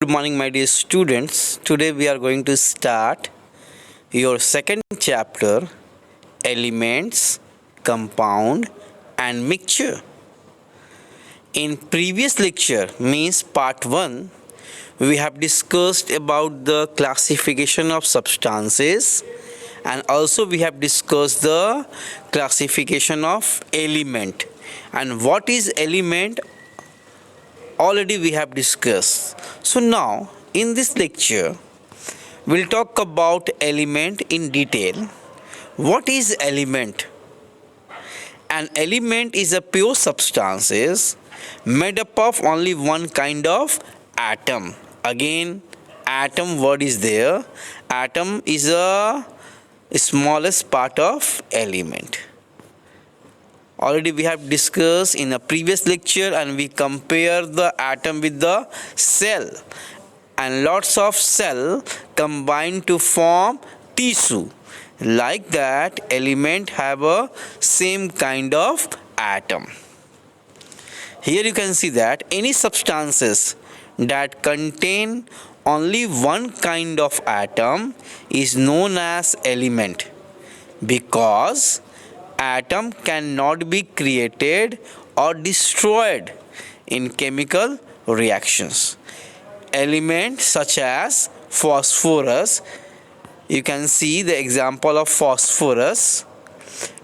morning, my dear students. Today we are going to start your second chapter, Elements, Compound and Mixture. In previous lecture, means part 1, we have discussed about the classification of substances, and also we have discussed the classification of element. And what is element already we have discussed. So now in this lecture we'll talk about element in detail. What is element? An element is a pure substances made up of only one kind of atom. Again, atom word is there. Atom is a smallest part of element. Already we have discussed in a previous lecture, and we compare the atom with the cell, and lots of cell combine to form tissue. Like that, element have a same kind of atom. Here you can see that any substances that contain only one kind of atom is known as element, because atom cannot be created or destroyed in chemical reactions. Elements such as phosphorus, you can see the example of phosphorus.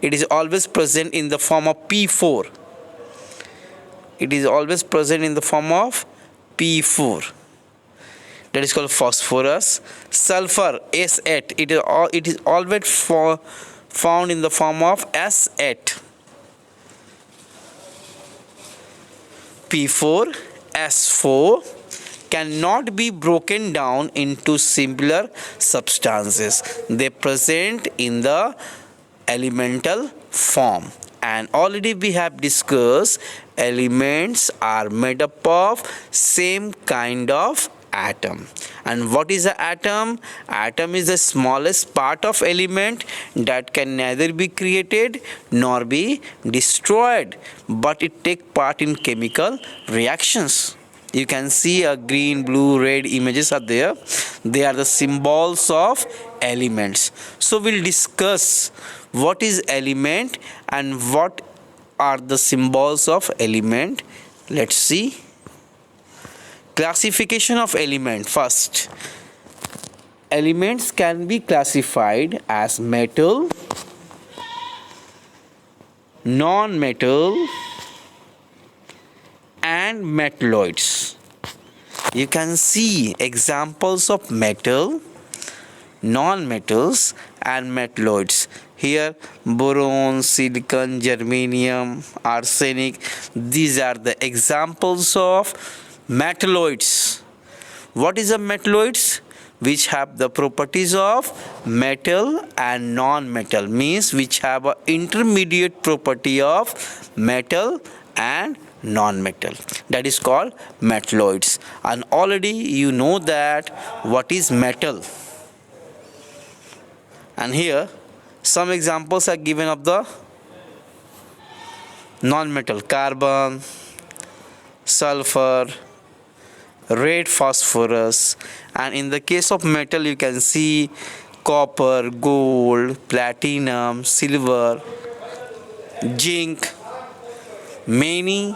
It is always present in the form of P4. It is always present in the form of P4. That is called phosphorus. Sulfur, S8, it is always found in the form of S8. P4, S4 cannot be broken down into simpler substances. They present in the elemental form. And already we have discussed elements are made up of same kind of atom. And what is an atom? Atom is the smallest part of element that can neither be created nor be destroyed, but it take part in chemical reactions. You can see a green, blue, red images are there. They are the symbols of elements. So we'll discuss what is element and what are the symbols of element. Let's see. Classification of element. First, elements can be classified as metal, non-metal and metalloids. You can see examples of metal, non-metals and metalloids. Here boron, silicon, germanium, arsenic, these are the examples of metalloids. What is a metalloids? Which have the properties of metal and non-metal, means which have an intermediate property of metal and non-metal. That is called metalloids. And already you know that what is metal. And here some examples are given of the non-metal: carbon, sulfur, red phosphorus. And in the case of metal, you can see copper, gold, platinum, silver, zinc. Many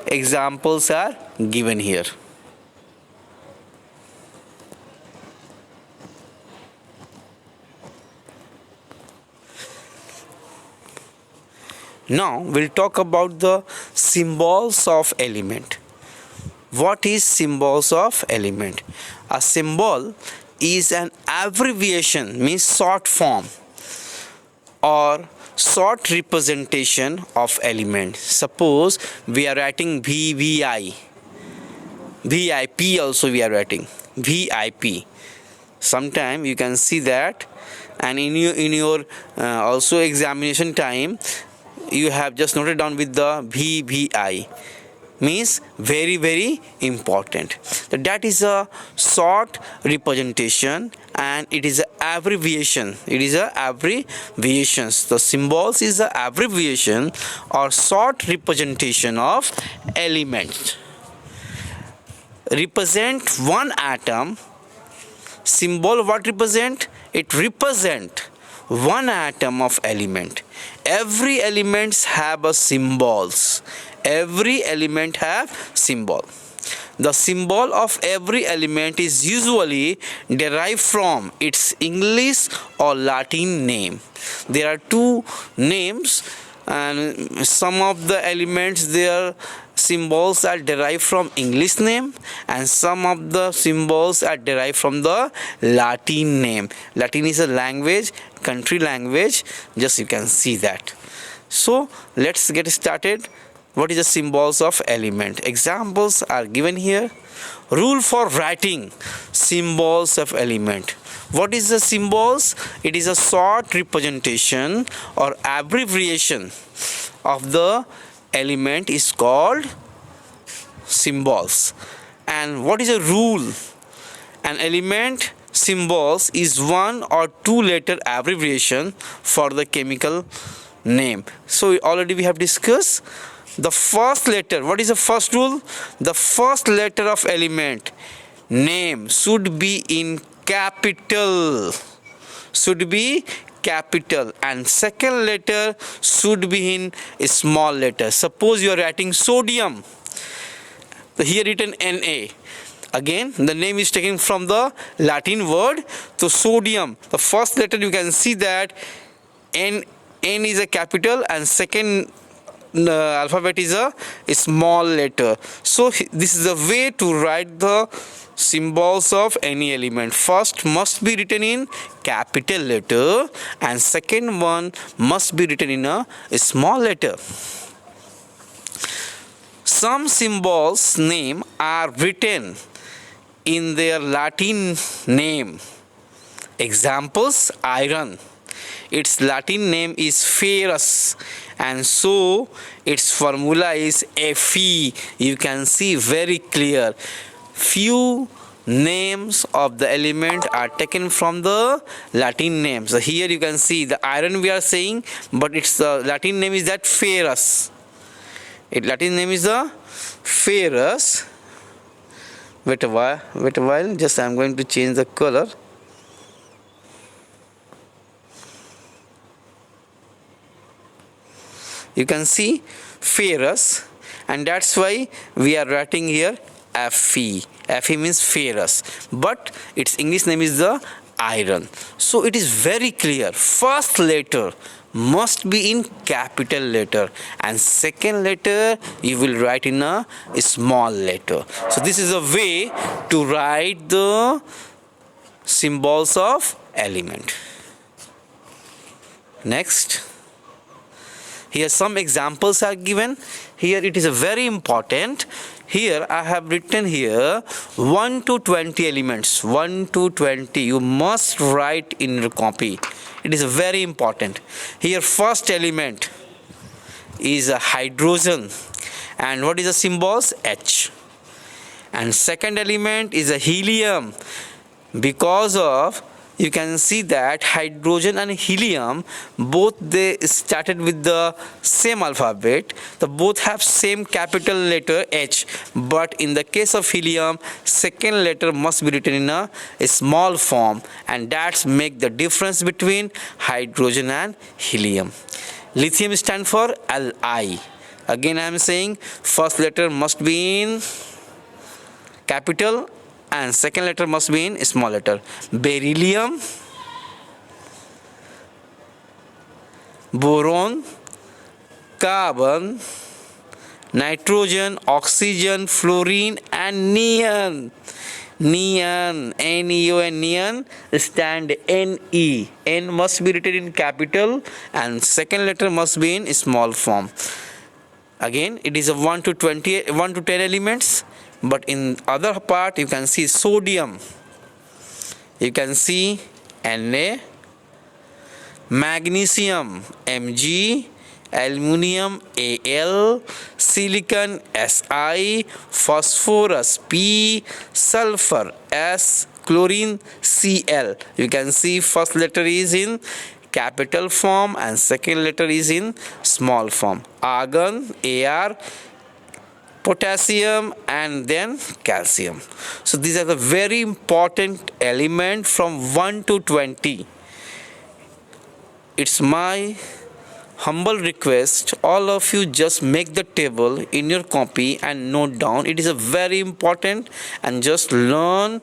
examples are given here. Now we'll talk about the symbols of element. What is symbols of element? A symbol is an abbreviation, means short form or short representation of element. Suppose we are writing VVI, VIP also we are writing VIP. Sometime you can see that, and in your also examination time you have just noted down with the VVI, means very, very important. That is a short representation and it is an abbreviation. It is a abbreviations. The symbols is a abbreviation or short representation of elements. represent one atom. Symbol what represent? It represent one atom of element. Every elements have a symbols. Every element have symbol. The symbol of every element is usually derived from its English or Latin name. There are two names, and some of the elements, their symbols are derived from English name, and some of the symbols are derived from the Latin name. Latin is a language, country language, just you can see that. So let's get started. What is the symbols of element? Examples are given here. Rule for writing symbols of element. What is the symbols? It is a short representation or abbreviation of the element is called symbols. And what is a rule? An element symbols is one or two letter abbreviation for the chemical name. So already we have discussed the first letter. What is the first rule? The first letter of element name should be in capital. Should be capital, and second letter should be in a small letter. Suppose you are writing sodium, here written Na. Again, the name is taken from the Latin word. So sodium, the first letter you can see that N is a capital, and second alphabet is a small letter. So this is the way to write the symbols of any element. First must be written in capital letter, and second one must be written in a small letter. Some symbols name are written in their Latin name. Examples: iron, its Latin name is ferrous, and so its formula is Fe. You can see very clear. Few names of the element are taken from the Latin names. So here you can see the iron we are saying, but its Latin name is that ferrous. Its Latin name is the ferrous. Wait a while. Just I am going to change the color. You can see ferrous, and that's why we are writing here Fe. Fe means ferrous, but its English name is the iron. So it is very clear. First letter must be in capital letter, and second letter you will write in a small letter. So this is a way to write the symbols of element. Next, here some examples are given. Here it is a very important. Here I have written here 1 to 20 elements. 1 to 20. You must write in your copy. It is very important. Here first element is a hydrogen, and what is the symbols? H. And second element is a helium, because of you can see that hydrogen and helium both they started with the same alphabet. The both have same capital letter H, but in the case of helium, second letter must be written in a small form, and that's make the difference between hydrogen and helium. Lithium stand for Li. Again I am saying first letter must be in capital and second letter must be in small letter. Beryllium, boron, carbon, nitrogen, oxygen, fluorine, and neon. Neon, N-E-O-N, neon stand N-E. N must be written in capital and second letter must be in small form. Again, it is a 1 to 10 elements. But in other part you can see sodium, you can see Na, magnesium Mg, aluminium Al, silicon Si, phosphorus P, sulfur S, chlorine Cl. You can see first letter is in capital form and second letter is in small form. Argon Ar, potassium, and then calcium. So these are the very important element from 1 to 20. It's my humble request, all of you just make the table in your copy and note down. It is a very important, and just learn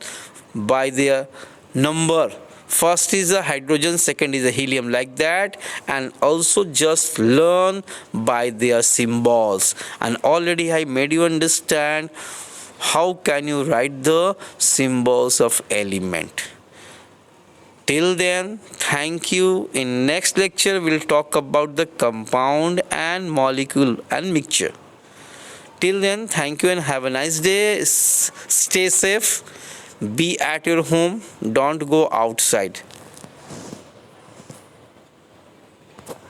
by their number. First is a hydrogen, second is a helium, like that, and also just learn by their symbols. And already I made you understand how can you write the symbols of element. Till then, thank you. In next lecture, we'll talk about the compound and molecule and mixture. Till then, thank you and have a nice day. Stay safe. Be at your home. Don't go outside.